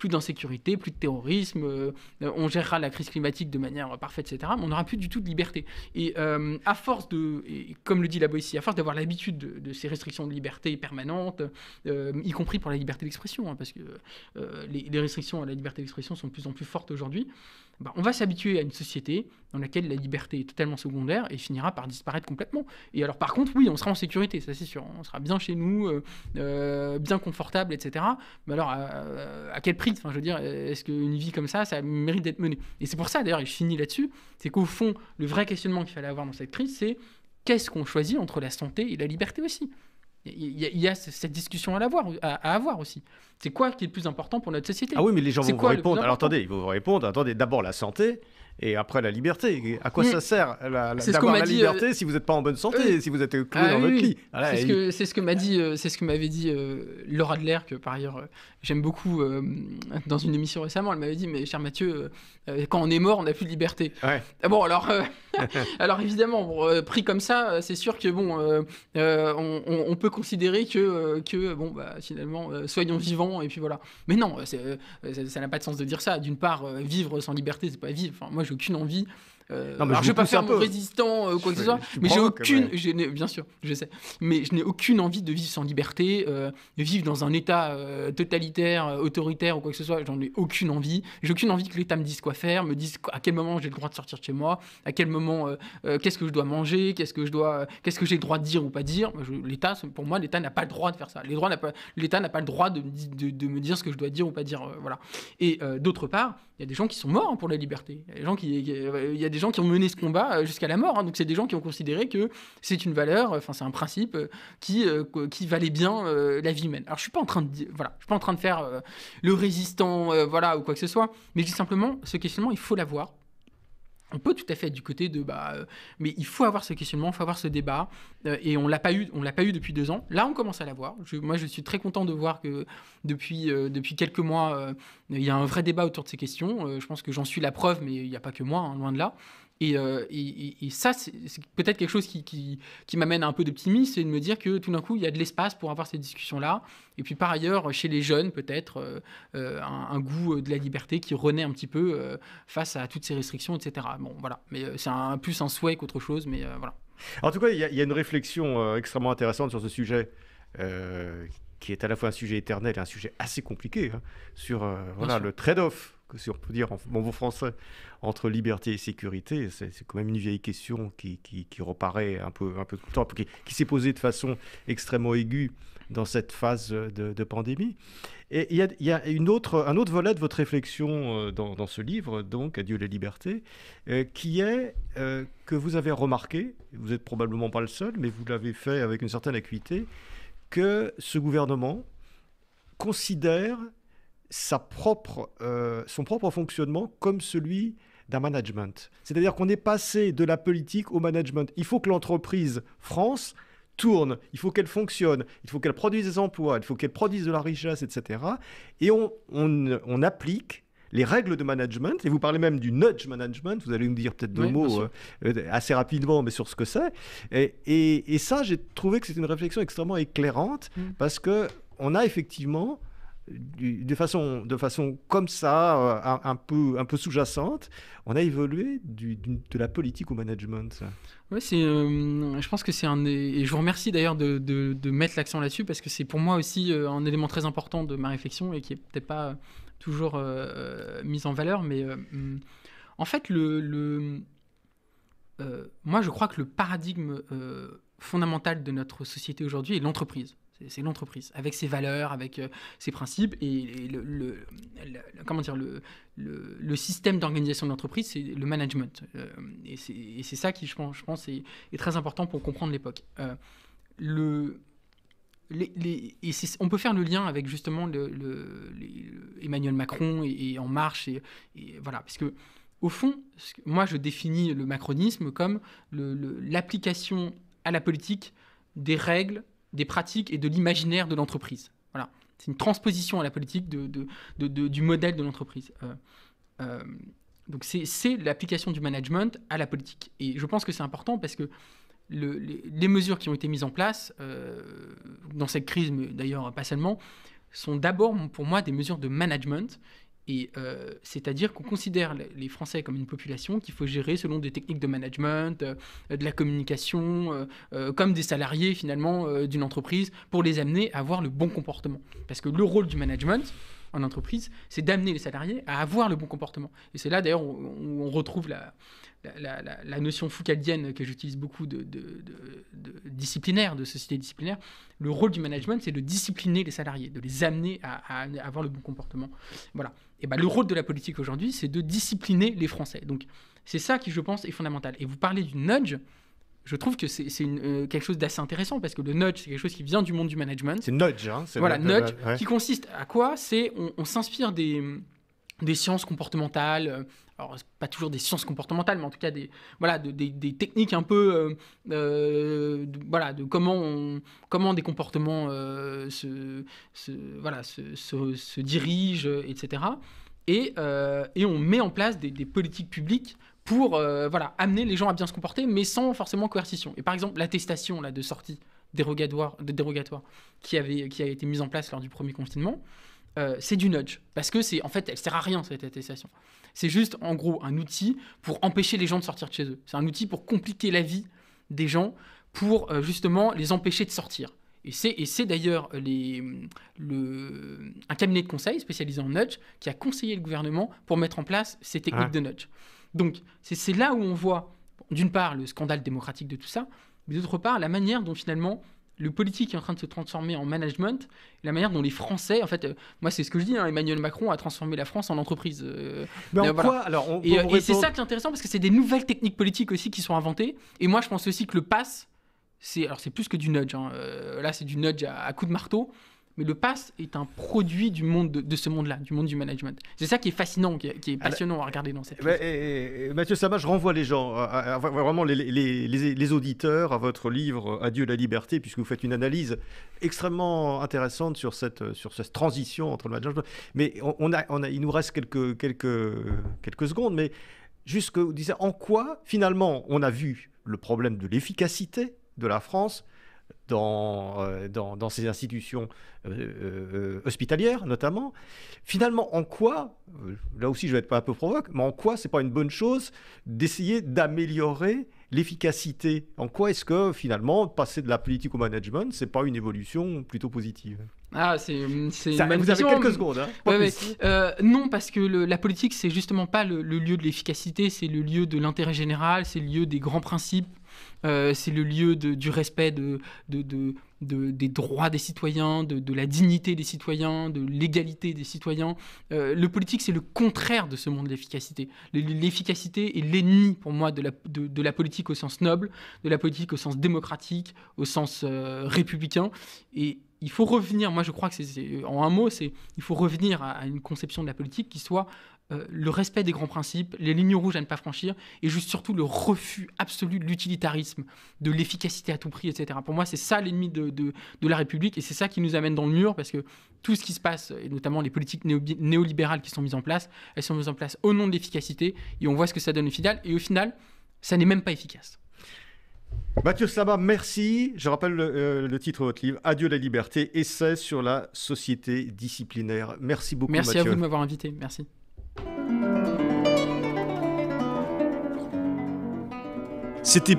d'insécurité, plus de terrorisme, on gérera la crise climatique de manière parfaite, etc., mais on n'aura plus du tout de liberté. Et à force comme le dit la Boétie, à force d'avoir l'habitude de ces restrictions de liberté permanentes, y compris pour la liberté d'expression, hein, parce que les restrictions à la liberté d'expression sont de plus en plus fortes aujourd'hui, on va s'habituer à une société dans laquelle la liberté est totalement secondaire et finira par disparaître complètement. Et alors par contre, oui, on sera en sécurité, ça c'est sûr. On sera bien chez nous, bien confortable, etc. Mais alors, à quel prix ? Enfin, je veux dire, est-ce qu'une vie comme ça mérite d'être menée ? Et c'est pour ça, d'ailleurs, et je finis là-dessus, c'est qu'au fond, le vrai questionnement qu'il fallait avoir dans cette crise, c'est qu'est-ce qu'on choisit entre la santé et la liberté aussi ? Il y a cette discussion à avoir aussi. C'est quoi qui est le plus important pour notre société ? Ah oui, mais les gens vont vous répondre. Alors attendez, ils vont vous répondre. Attendez, d'abord la santé et après la liberté. À quoi ça sert d'avoir la liberté si vous n'êtes pas en bonne santé, si vous êtes cloué dans votre lit ? Voilà, c'est ce que m'avait dit Laura Adler, que par ailleurs j'aime beaucoup dans une émission récemment. Elle m'avait dit, mais cher Mathieu, quand on est mort, on n'a plus de liberté. Ouais. Bon, alors évidemment, pris comme ça, c'est sûr que on peut considérer que finalement, soyons vivants et puis voilà. Mais non, ça n'a pas de sens de dire ça. D'une part, vivre sans liberté, c'est pas vivre. Enfin, moi, j'ai aucune envie. Alors, je vais pas faire mon résistant ou quoi que ce soit, mais bien sûr, je sais, mais je n'ai aucune envie de vivre sans liberté, de vivre dans un état totalitaire, autoritaire ou quoi que ce soit. J'en ai aucune envie. J'ai aucune envie que l'État me dise quoi faire, me dise à quel moment j'ai le droit de sortir de chez moi, à quel moment, qu'est-ce que je dois manger, qu'est-ce que j'ai le droit de dire ou pas dire. Pour moi, l'État n'a pas le droit de faire ça. L'État n'a pas le droit de me dire ce que je dois dire ou pas dire. Voilà. Et d'autre part, il y a des gens qui sont morts pour la liberté. Il y a des gens qui ont mené ce combat jusqu'à la mort. Donc c'est des gens qui ont considéré que c'est une valeur, c'est un principe qui valait bien la vie humaine. Alors je suis pas en train de faire le résistant, ou quoi que ce soit. Mais je dis simplement, ce questionnement, il faut l'avoir. on peut tout à fait être du côté de mais il faut avoir ce questionnement, il faut avoir ce débat, et on l'a pas eu depuis 2 ans. Là, on commence à l'avoir. Moi, je suis très content de voir que depuis quelques mois, il y a un vrai débat autour de ces questions. Je pense que j'en suis la preuve, mais il n'y a pas que moi, hein, loin de là. Et ça, c'est peut-être quelque chose qui m'amène à un peu d'optimisme, c'est de me dire que tout d'un coup, il y a de l'espace pour avoir ces discussions-là. Et puis par ailleurs, chez les jeunes, peut-être un goût de la liberté qui renaît un petit peu face à toutes ces restrictions, etc. Bon, voilà. Mais c'est plus un souhait qu'autre chose, mais voilà. En tout cas, il y a une réflexion extrêmement intéressante sur ce sujet. Qui est à la fois un sujet éternel et un sujet assez compliqué, hein, sur le trade-off, si on peut dire en bon français, entre liberté et sécurité. C'est quand même une vieille question qui reparaît un peu tout le temps, qui s'est posée de façon extrêmement aiguë dans cette phase de pandémie. Et il y a un autre volet de votre réflexion dans ce livre, donc Adieu les libertés, qui est que vous avez remarqué, vous n'êtes probablement pas le seul, mais vous l'avez fait avec une certaine acuité, que ce gouvernement considère son propre fonctionnement comme celui d'un management. C'est-à-dire qu'on est passé de la politique au management. Il faut que l'entreprise France tourne, il faut qu'elle fonctionne, il faut qu'elle produise des emplois, il faut qu'elle produise de la richesse, etc. Et on applique les règles de management, et vous parlez même du nudge management, vous allez nous dire peut-être 2 mots assez rapidement, mais sur ce que c'est. Et ça, j'ai trouvé que c'était une réflexion extrêmement éclairante, parce qu'on a effectivement, de façon comme ça, un peu sous-jacente, on a évolué de la politique au management. Ouais, je pense que c'est et je vous remercie d'ailleurs de mettre l'accent là-dessus, parce que c'est pour moi aussi un élément très important de ma réflexion et qui est peut-être pas toujours mise en valeur, mais en fait, moi je crois que le paradigme fondamental de notre société aujourd'hui est l'entreprise. C'est l'entreprise, avec ses valeurs, avec ses principes, et le système d'organisation de l'entreprise, c'est le management. Et c'est ça qui, je pense est très important pour comprendre l'époque. On peut faire le lien avec justement Emmanuel Macron et En Marche, et voilà, parce que au fond, moi je définis le macronisme comme l'application à la politique des règles, des pratiques et de l'imaginaire de l'entreprise. Voilà, c'est une transposition à la politique du modèle de l'entreprise. Donc c'est l'application du management à la politique, et je pense que c'est important parce que les mesures qui ont été mises en place dans cette crise, mais d'ailleurs pas seulement, sont d'abord pour moi des mesures de management, et c'est-à-dire qu'on considère les Français comme une population qu'il faut gérer selon des techniques de management, de la communication, comme des salariés finalement d'une entreprise, pour les amener à avoir le bon comportement. Parce que le rôle du management en entreprise, c'est d'amener les salariés à avoir le bon comportement. Et c'est là d'ailleurs où on retrouve la notion foucaldienne que j'utilise beaucoup de disciplinaire, de société disciplinaire. Le rôle du management, c'est de discipliner les salariés, de les amener à avoir le bon comportement. Voilà. Et le rôle de la politique aujourd'hui, c'est de discipliner les Français. Donc c'est ça qui, je pense, est fondamental. Et vous parlez du nudge. Je trouve que c'est quelque chose d'assez intéressant, parce que le nudge, c'est quelque chose qui vient du monde du management. C'est nudge, hein. Nudge, ouais. Qui consiste à quoi ? C'est on s'inspire des sciences comportementales, alors pas toujours des sciences comportementales, mais en tout cas des techniques un peu de comment des comportements se dirigent, etc. Et on met en place des politiques publiques pour amener les gens à bien se comporter, mais sans forcément coercition. Et par exemple, l'attestation là, de sortie dérogatoire qui a été mise en place lors du premier confinement, c'est du nudge. Parce que elle sert à rien, cette attestation. C'est juste, en gros, un outil pour empêcher les gens de sortir de chez eux. C'est un outil pour compliquer la vie des gens, pour justement les empêcher de sortir. Et c'est d'ailleurs un cabinet de conseil spécialisé en nudge qui a conseillé le gouvernement pour mettre en place ces techniques de nudge. Donc, c'est là où on voit, d'une part, le scandale démocratique de tout ça, mais d'autre part, la manière dont finalement le politique est en train de se transformer en management, la manière dont les Français, en fait, moi c'est ce que je dis, Emmanuel Macron a transformé la France en entreprise. Mais en quoi alors et c'est ça qui est intéressant, parce que c'est des nouvelles techniques politiques aussi qui sont inventées. Et moi je pense aussi que le pass, c'est plus que du nudge. Là c'est du nudge à coups de marteau. Mais le pass est un produit du monde de ce monde-là, du monde du management. C'est ça qui est fascinant, qui est passionnant à regarder dans cette pièce. Mathieu Sabat, je renvoie les gens, vraiment les auditeurs, à votre livre « Adieu la liberté », puisque vous faites une analyse extrêmement intéressante sur cette transition entre le management. Mais il nous reste quelques secondes, mais juste que vous disiez, en quoi, finalement, on a vu le problème de l'efficacité de la France dans ces institutions hospitalières notamment. Finalement, en quoi, là aussi je vais être un peu provoque, mais en quoi c'est pas une bonne chose d'essayer d'améliorer l'efficacité? En quoi est-ce que finalement passer de la politique au management, c'est pas une évolution plutôt positive? C'est ça, vous avez quelques secondes. Non, parce que la politique, c'est justement pas le lieu de l'efficacité, c'est le lieu de l'intérêt général, c'est le lieu des grands principes, c'est le lieu du respect des droits des citoyens, de la dignité des citoyens, de l'égalité des citoyens. Le politique, c'est le contraire de ce monde de l'efficacité. L'efficacité est l'ennemi, pour moi, de la politique au sens noble, de la politique au sens démocratique, au sens républicain. Et il faut revenir, moi je crois que en un mot, il faut revenir à une conception de la politique qui soit le respect des grands principes, les lignes rouges à ne pas franchir, et juste surtout le refus absolu de l'utilitarisme, de l'efficacité à tout prix, etc. Pour moi, c'est ça l'ennemi de la République, et c'est ça qui nous amène dans le mur, parce que tout ce qui se passe, et notamment les politiques néolibérales qui sont mises en place, elles sont mises en place au nom de l'efficacité, et on voit ce que ça donne au final, et au final, ça n'est même pas efficace. Mathieu Sabat, merci. Je rappelle le titre de votre livre, « Adieu la liberté, essai sur la société disciplinaire ». Merci beaucoup, Merci Mathieu. À vous de m'avoir invité. Merci. C'était